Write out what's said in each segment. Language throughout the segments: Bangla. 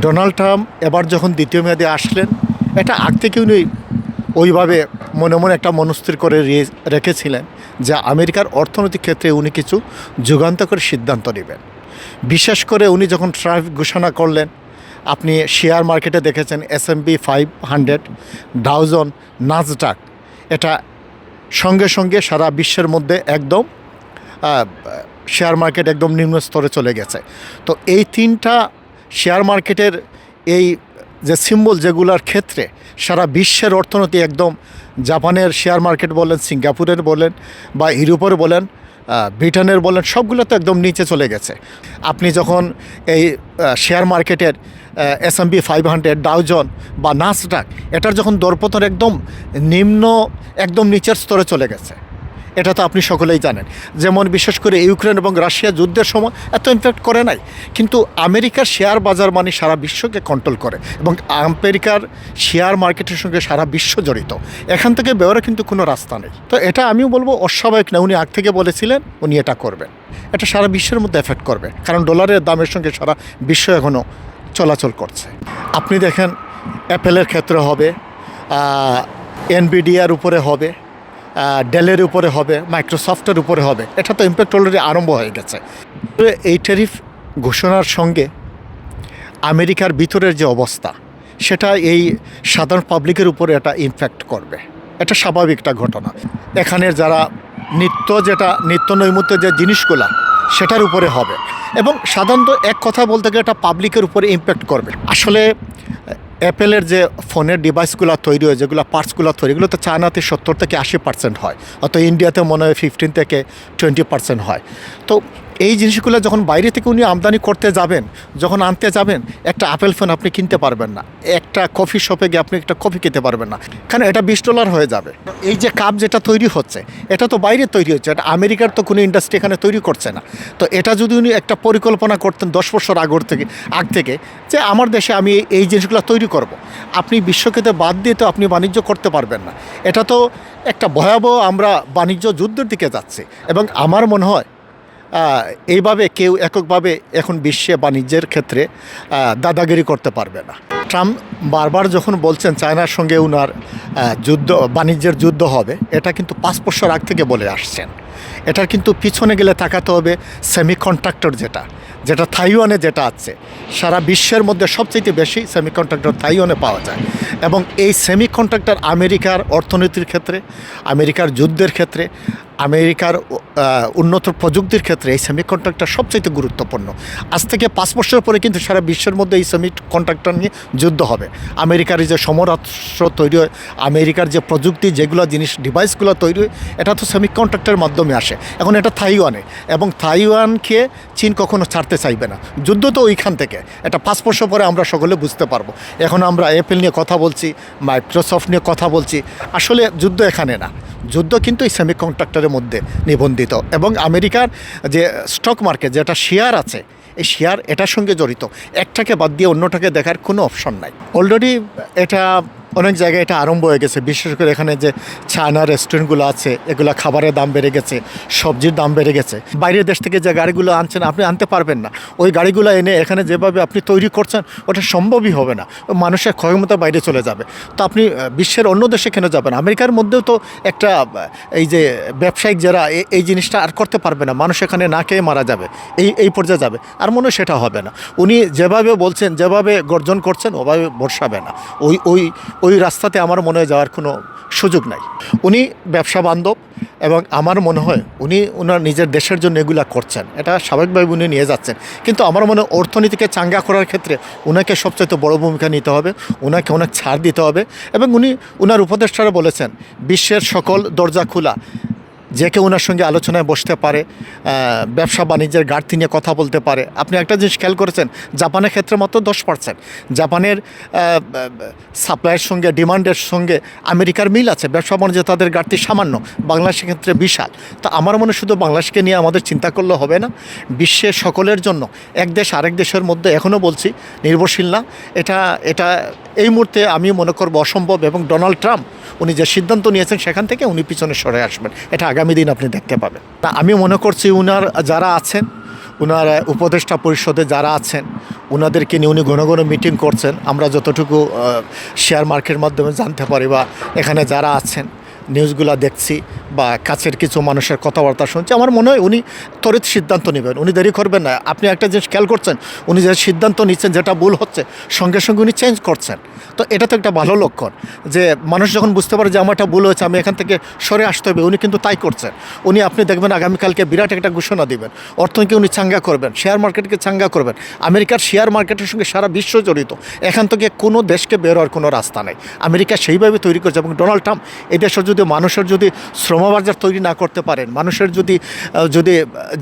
ডোনাল্ড ট্রাম্প এবার যখন দ্বিতীয় মেয়াদে আসলেন, এটা আগ থেকে উনি ওইভাবে মনে মনে একটা মনস্থির করে রেখেছিলেন যে আমেরিকার অর্থনৈতিক ক্ষেত্রে উনি কিছু যুগান্তকারী সিদ্ধান্ত নেবেন। বিশেষ করে উনি যখন ট্রাম্প ঘোষণা করলেন, আপনি শেয়ার মার্কেটে দেখেছেন S&P 500, ডাও জোন্স, নাসডাক, এটা সঙ্গে সঙ্গে সারা বিশ্বের মধ্যে একদম শেয়ার মার্কেট একদম নিম্ন স্তরে চলে গেছে। তো এই তিনটা শেয়ার মার্কেটের এই যে সিম্বল, যেগুলোর ক্ষেত্রে সারা বিশ্বের অর্থনীতি একদম, জাপানের শেয়ার মার্কেট বলেন, সিঙ্গাপুরের বলেন, বা ইউরোপের বলেন, ব্রিটেনের বলেন, সবগুলো তো একদম নিচে চলে গেছে। আপনি যখন এই শেয়ার মার্কেটের S&P 500, ডাও জোন্স বা নাসডাক, এটার যখন দরপতন একদম নিম্ন, একদম নিচের স্তরে চলে গেছে, এটা তো আপনি সকলেই জানেন। যেমন বিশেষ করে ইউক্রেন এবং রাশিয়া যুদ্ধের সময় এত ইমপ্যাক্ট করে নাই, কিন্তু আমেরিকার শেয়ার বাজার মানে সারা বিশ্বকে কন্ট্রোল করে, এবং আমেরিকার শেয়ার মার্কেটের সঙ্গে সারা বিশ্ব জড়িত। এখান থেকে বেরোর কিন্তু কোনো রাস্তা নেই। তো এটা আমিও বলবো অস্বাভাবিক না, উনি আগ থেকে বলেছিলেন উনি এটা করবেন। এটা সারা বিশ্বের মধ্যে এফেক্ট করবে, কারণ ডলারের দামের সঙ্গে সারা বিশ্ব এখনও চলাচল করছে। আপনি দেখেন অ্যাপেলের ক্ষেত্রে হবে, এনভিডিয়ার উপরে হবে, ডেলের উপরে হবে, মাইক্রোসফটের উপরে হবে। এটা তো ইম্প্যাক্ট অলরেডি আরম্ভ হয়ে গেছে। এই ট্যারিফ ঘোষণার সঙ্গে আমেরিকার ভিতরের যে অবস্থা, সেটা এই সাধারণ পাবলিকের উপরে এটা ইমপ্যাক্ট করবে। এটা স্বাভাবিক একটা ঘটনা। এখানের যারা নিত্য নৈমিত্য যে জিনিসগুলা, সেটার উপরে হবে, এবং সাধারণত এক কথা বলতে গেলে এটা পাবলিকের উপরে ইমপ্যাক্ট করবে। আসলে অ্যাপেলের যে ফোনের ডিভাইসগুলো তৈরি হয়, যেগুলো পার্টসগুলো তৈরি, এগুলো তো চায়নাতে 70 থেকে 80% হয়, অত ইন্ডিয়াতে মনে হয় 15 থেকে 20% হয়। তো এই জিনিসগুলো যখন বাইরে থেকে উনি আমদানি করতে যাবেন, যখন আনতে যাবেন, একটা আপেল ফোন আপনি কিনতে পারবেন না, একটা কফি শপে গিয়ে আপনি একটা কফি খেতে পারবেন না, কারণ এটা $20 হয়ে যাবে। এই যে কাপ যেটা তৈরি হচ্ছে, এটা তো বাইরে তৈরি হচ্ছে, এটা আমেরিকার তো কোনো ইন্ডাস্ট্রি এখানে তৈরি করছে না। তো এটা যদি উনি একটা পরিকল্পনা করতেন 10 বছর আগ থেকে যে আমার দেশে আমি এই জিনিসগুলো তৈরি করব, আপনি বিশ্বকে বাদ দিয়ে তো আপনি বাণিজ্য করতে পারবেন না। এটা তো একটা ভয়াবহ, আমরা বাণিজ্য যুদ্ধের দিকে যাচ্ছি, এবং আমার মনে হয় এইভাবে কেউ এককভাবে এখন বিশ্বে বাণিজ্যের ক্ষেত্রে দাদাগিরি করতে পারবে না। ট্রাম্প বারবার যখন বলছেন চায়নার সঙ্গে উনার বাণিজ্যের যুদ্ধ হবে, এটা কিন্তু 5 বছর আগ থেকে বলে আসছেন। এটার কিন্তু পিছনে গেলে তাকাতে হবে সেমিকন্ডাক্টর যেটা তাইওয়ানে যেটা আছে, সারা বিশ্বের মধ্যে সবচেয়ে বেশি সেমিকন্ডাক্টর তাইওয়ানে পাওয়া যায়, এবং এই সেমিকন্ডাক্টর আমেরিকার অর্থনীতির ক্ষেত্রে, আমেরিকার যুদ্ধের ক্ষেত্রে, আমেরিকার উন্নত প্রযুক্তির ক্ষেত্রে এই সেমিকন্ডাক্টর সবচেয়ে গুরুত্বপূর্ণ। আজ থেকে 5 বছর পরে কিন্তু সারা বিশ্বের মধ্যে এই সেমিকন্ডাক্টর নিয়ে যুদ্ধ হবে। আমেরিকার যে সমরাস্ত্র তৈরি হয়, আমেরিকার যে প্রযুক্তি, যেগুলো জিনিস ডিভাইসগুলো তৈরি হয়, এটা তো সেমিকন্ডাক্টরের মাধ্যমে আসে। এখন এটা তাইওয়ানে, এবং তাইওয়ানকে চীন কখনো ছাড়তে চাইবে না। যুদ্ধ তো ওইখান থেকে। এটা 5 বছর পরে আমরা সকলে বুঝতে পারবো। এখন আমরা অ্যাপেল নিয়ে কথা বলছি, মাইক্রোসফট নিয়ে কথা বলছি, আসলে যুদ্ধ এখানে না, যুদ্ধ কিন্তু এই সেমিকন্ডাক্টরের মধ্যে নিবন্ধিত। এবং আমেরিকার যে স্টক মার্কেট, যেটা শেয়ার আছে, এই শেয়ার এটার সঙ্গে জড়িত। একটাকে বাদ দিয়ে অন্যটাকে দেখার কোনো অপশন নাই। অলরেডি এটা অনেক জায়গায় এটা আরম্ভ হয়ে গেছে। বিশেষ করে এখানে যে চায়না রেস্টুরেন্টগুলো আছে, এগুলো খাবারের দাম বেড়ে গেছে, সবজির দাম বেড়ে গেছে। বাইরের দেশ থেকে যে গাড়িগুলো আনছেন, আপনি আনতে পারবেন না। ওই গাড়িগুলো এনে এখানে যেভাবে আপনি তৈরি করছেন, ওটা সম্ভবই হবে না। মানুষের ক্ষমতা বাইরে চলে যাবে। তো আপনি বিশ্বের অন্য দেশে কেন যাবেন? আমেরিকার মধ্যেও তো একটা এই যে ব্যবসায়িক যারা এই জিনিসটা আর করতে পারবে না, মানুষ এখানে না খেয়ে মারা যাবে, এই পর্যায়ে যাবে। আর মনে হয় সেটা হবে না। উনি যেভাবে বলছেন, যেভাবে গর্জন করছেন, ওভাবে বর্ষাবে না। ওই রাস্তাতে আমার মনে হয় যাওয়ার কোনো সুযোগ নাই। উনি ব্যবসা বান্ধব, এবং আমার মনে হয় উনি ওনার নিজের দেশের জন্য এগুলা করছেন, এটা স্বাভাবিকভাবে উনি নিয়ে যাচ্ছেন। কিন্তু আমার মনে হয় অর্থনীতিকে চাঙ্গা করার ক্ষেত্রে ওনাকে সবচাইতে বড় ভূমিকা নিতে হবে, ওনাকে অনেক ছাড় দিতে হবে। এবং উনি ওনার উপদেষ্টারা বলেছেন বিশ্বের সকল দরজা খোলা, যে কেউ ওনার সঙ্গে আলোচনায় বসতে পারে, ব্যবসা বাণিজ্যের ঘাটতি নিয়ে কথা বলতে পারে। আপনি একটা জিনিস খেয়াল করেছেন, জাপানের ক্ষেত্রে মাত্র 10%। জাপানের সাপ্লাইয়ের সঙ্গে ডিমান্ডের সঙ্গে আমেরিকার মিল আছে, ব্যবসা বাণিজ্যে তাদের ঘাটতি সামান্য, বাংলাদেশের ক্ষেত্রে বিশাল। তো আমার মনে শুধু বাংলাদেশকে নিয়ে আমাদের চিন্তা করলে হবে না, বিশ্বের সকলের জন্য এক দেশ আরেক দেশের মধ্যে, এখনও বলছি, নির্ভরশীল না। এটা এই মুহূর্তে আমি মনে করব অসম্ভব। এবং ডোনাল্ড ট্রাম্প উনি যে সিদ্ধান্ত নিয়েছেন, সেখান থেকে উনি পিছনে সরে আসবেন, এটা আগামী দিন আপনি দেখতে পাবেন। তা আমি মনে করছি উনার যারা আছেন, ওনার উপদেষ্টা পরিষদে যারা আছেন ওনাদেরকে নিয়ে উনি ঘন ঘন মিটিং করছেন। আমরা যতটুকু শেয়ার মার্কেটের মাধ্যমে জানতে পারি বা এখানে যারা আছেন নিউজগুলো দেখছি বা কাছের কিছু মানুষের কথাবার্তা শুনছি, আমার মনে হয় উনি ত্বরিত সিদ্ধান্ত নেবেন, উনি দেরি করবেন না। আপনি একটা জিনিস খেয়াল করছেন, উনি যে সিদ্ধান্ত নিচ্ছেন যেটা ভুল হচ্ছে সঙ্গে সঙ্গে উনি চেঞ্জ করছেন। তো এটা তো একটা ভালো লক্ষণ যে মানুষ যখন বুঝতে পারে যে আমারটা ভুল হয়েছে, আমি এখান থেকে সরে আসতে হবে, উনি কিন্তু তাই করছেন। উনি আপনি দেখবেন আগামীকালকে বিরাট একটা ঘোষণা দিবেন, অর্থনীতি উনি চাঙ্গা করবেন, শেয়ার মার্কেটকে চাঙ্গা করবেন। আমেরিকার শেয়ার মার্কেটের সঙ্গে সারা বিশ্ব জড়িত, এখান থেকে কোনো দেশকে বের হওয়ার কোনো রাস্তা নেই। আমেরিকা সেইভাবে তৈরি করছে এবং ডোনাল্ড ট্রাম্প এই দেশের যদি মানুষের যদি শ্রমবাজার তৈরি না করতে পারেন, মানুষের যদি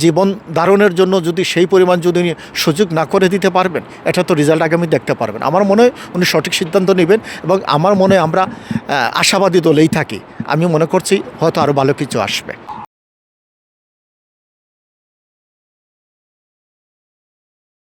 জীবন ধারণের জন্য যদি সেই পরিমাণ যদি উনি সুযোগ না করে দিতে পারবেন, এটা তো রেজাল্ট আগামী দেখতে পারবেন। আমার মনে হয় উনি সঠিক সিদ্ধান্ত নেবেন এবং আমার মনে হয় আমরা আশাবাদী দলেই থাকি। আমি মনে করছি হয়তো আরও ভালো কিছু আসবে।